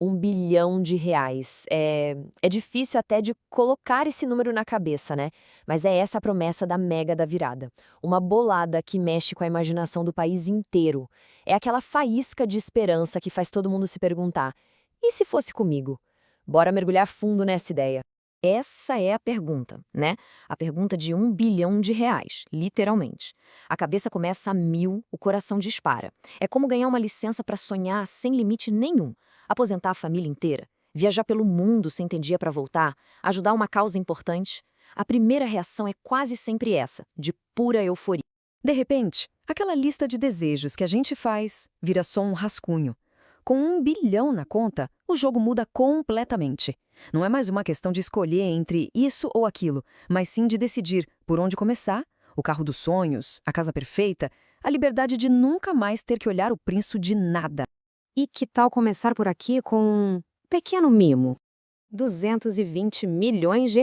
R$ 1 bilhão. É difícil até de colocar esse número na cabeça, né? Mas é essa a promessa da mega da virada. Uma bolada que mexe com a imaginação do país inteiro. É aquela faísca de esperança que faz todo mundo se perguntar: e se fosse comigo? Bora mergulhar fundo nessa ideia. Essa é a pergunta, né? A pergunta de R$ 1 bilhão, literalmente. A cabeça começa a mil, o coração dispara. É como ganhar uma licença para sonhar sem limite nenhum, aposentar a família inteira, viajar pelo mundo sem ter dia para voltar, ajudar uma causa importante. A primeira reação é quase sempre essa, de pura euforia. De repente, aquela lista de desejos que a gente faz vira só um rascunho. Com 1 bilhão na conta, o jogo muda completamente. Não é mais uma questão de escolher entre isso ou aquilo, mas sim de decidir por onde começar, o carro dos sonhos, a casa perfeita, a liberdade de nunca mais ter que olhar o preço de nada. E que tal começar por aqui com um pequeno mimo? R$ 220 milhões.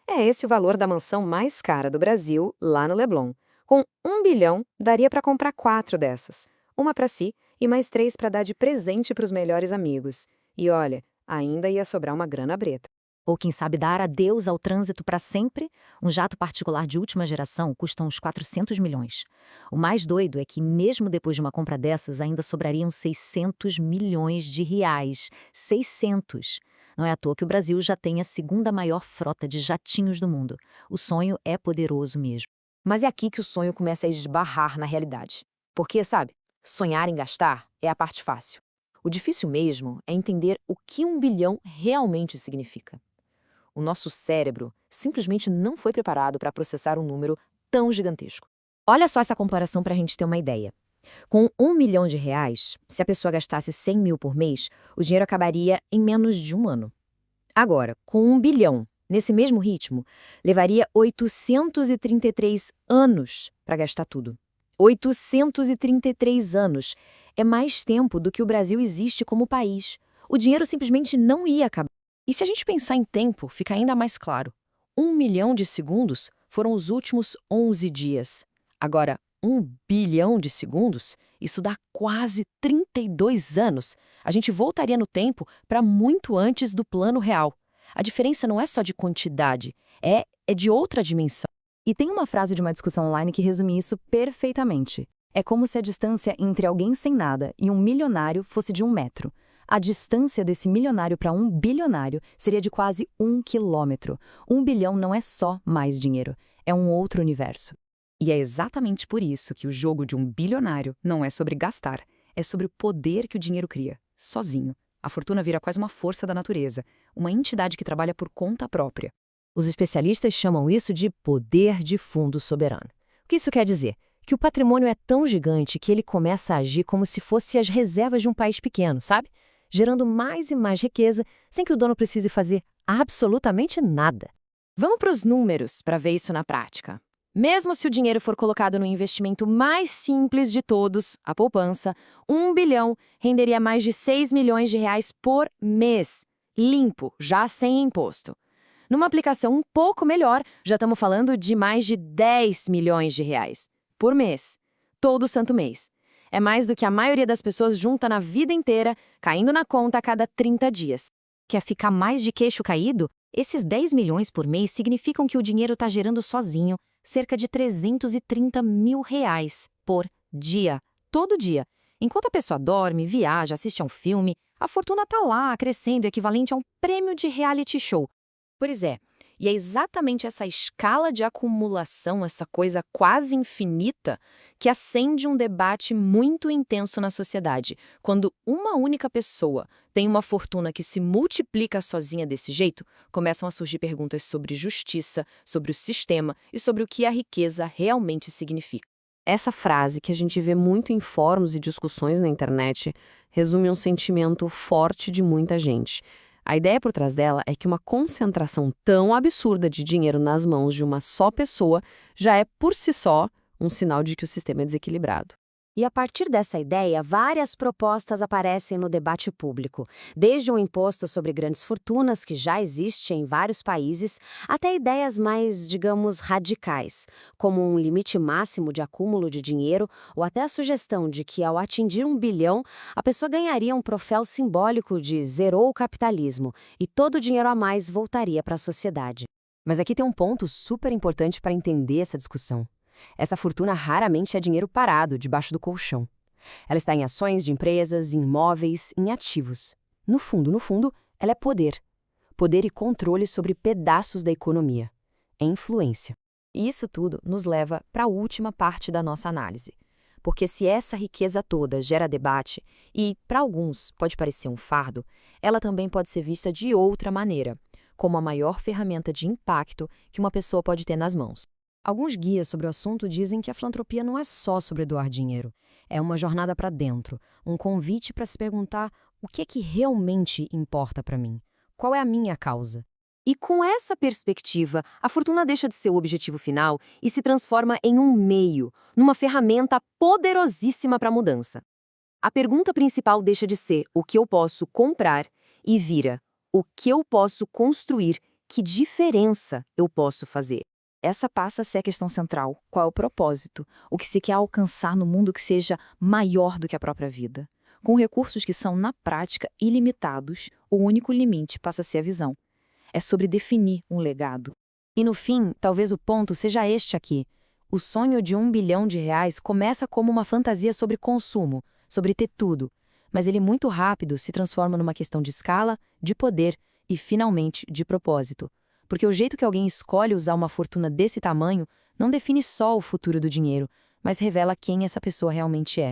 É esse o valor da mansão mais cara do Brasil, lá no Leblon. Com 1 bilhão, daria para comprar 4 dessas. Uma para si e mais 3 para dar de presente para os melhores amigos. E olha, ainda ia sobrar uma grana breta. Ou quem sabe dar adeus ao trânsito para sempre? Um jato particular de última geração custa uns 400 milhões. O mais doido é que, mesmo depois de uma compra dessas, ainda sobrariam R$ 600 milhões. 600! Não é à toa que o Brasil já tem a segunda maior frota de jatinhos do mundo. O sonho é poderoso mesmo. Mas é aqui que o sonho começa a esbarrar na realidade. Porque, sabe, sonhar em gastar é a parte fácil. O difícil mesmo é entender o que 1 bilhão realmente significa. O nosso cérebro simplesmente não foi preparado para processar um número tão gigantesco. Olha só essa comparação para a gente ter uma ideia. Com R$ 1 milhão, se a pessoa gastasse 100 mil por mês, o dinheiro acabaria em menos de um ano. Agora, com 1 bilhão, nesse mesmo ritmo, levaria 833 anos para gastar tudo. 833 anos. É mais tempo do que o Brasil existe como país. O dinheiro simplesmente não ia acabar. E se a gente pensar em tempo, fica ainda mais claro. 1 milhão de segundos foram os últimos 11 dias. Agora, 1 bilhão de segundos, isso dá quase 32 anos. A gente voltaria no tempo para muito antes do plano real. A diferença não é só de quantidade, é de outra dimensão. E tem uma frase de uma discussão online que resume isso perfeitamente. É como se a distância entre alguém sem nada e um milionário fosse de 1 metro. A distância desse milionário para um bilionário seria de quase 1 quilômetro. 1 bilhão não é só mais dinheiro, é um outro universo. E é exatamente por isso que o jogo de um bilionário não é sobre gastar, é sobre o poder que o dinheiro cria, sozinho. A fortuna vira quase uma força da natureza, uma entidade que trabalha por conta própria. Os especialistas chamam isso de poder de fundo soberano. O que isso quer dizer? Que o patrimônio é tão gigante que ele começa a agir como se fosse as reservas de um país pequeno, sabe? Gerando mais e mais riqueza sem que o dono precise fazer absolutamente nada. Vamos para os números para ver isso na prática. Mesmo se o dinheiro for colocado no investimento mais simples de todos, a poupança, 1 bilhão renderia mais de R$ 6 milhões por mês, limpo, já sem imposto. Numa aplicação um pouco melhor, já estamos falando de mais de R$ 10 milhões por mês, todo santo mês. É mais do que a maioria das pessoas junta na vida inteira, caindo na conta a cada 30 dias. Quer ficar mais de queixo caído? Esses 10 milhões por mês significam que o dinheiro está gerando sozinho cerca de R$ 330 mil por dia, todo dia. Enquanto a pessoa dorme, viaja, assiste a um filme, a fortuna está lá, crescendo, equivalente a um prêmio de reality show. Pois é, e é exatamente essa escala de acumulação, essa coisa quase infinita, que acende um debate muito intenso na sociedade. Quando uma única pessoa tem uma fortuna que se multiplica sozinha desse jeito, começam a surgir perguntas sobre justiça, sobre o sistema e sobre o que a riqueza realmente significa. Essa frase, que a gente vê muito em fóruns e discussões na internet, resume um sentimento forte de muita gente. A ideia por trás dela é que uma concentração tão absurda de dinheiro nas mãos de uma só pessoa já é, por si só, um sinal de que o sistema é desequilibrado. E a partir dessa ideia, várias propostas aparecem no debate público, desde um imposto sobre grandes fortunas, que já existe em vários países, até ideias mais, digamos, radicais, como um limite máximo de acúmulo de dinheiro, ou até a sugestão de que, ao atingir 1 bilhão, a pessoa ganharia um troféu simbólico de zerou o capitalismo e todo o dinheiro a mais voltaria para a sociedade. Mas aqui tem um ponto super importante para entender essa discussão. Essa fortuna raramente é dinheiro parado debaixo do colchão. Ela está em ações de empresas, em imóveis, em ativos. No fundo, ela é poder. Poder e controle sobre pedaços da economia. É influência. E isso tudo nos leva para a última parte da nossa análise. Porque se essa riqueza toda gera debate, e para alguns pode parecer um fardo, ela também pode ser vista de outra maneira, como a maior ferramenta de impacto que uma pessoa pode ter nas mãos. Alguns guias sobre o assunto dizem que a filantropia não é só sobre doar dinheiro. É uma jornada para dentro, um convite para se perguntar o que é que realmente importa para mim. Qual é a minha causa? E com essa perspectiva, a fortuna deixa de ser o objetivo final e se transforma em um meio, numa ferramenta poderosíssima para a mudança. A pergunta principal deixa de ser o que eu posso comprar e vira o que eu posso construir, que diferença eu posso fazer. Essa passa a ser a questão central. Qual é o propósito? O que se quer alcançar no mundo que seja maior do que a própria vida? Com recursos que são, na prática, ilimitados, o único limite passa a ser a visão. É sobre definir um legado. E no fim, talvez o ponto seja este aqui. O sonho de R$1 bilhão começa como uma fantasia sobre consumo, sobre ter tudo. Mas ele muito rápido se transforma numa questão de escala, de poder e, finalmente, de propósito. Porque o jeito que alguém escolhe usar uma fortuna desse tamanho não define só o futuro do dinheiro, mas revela quem essa pessoa realmente é.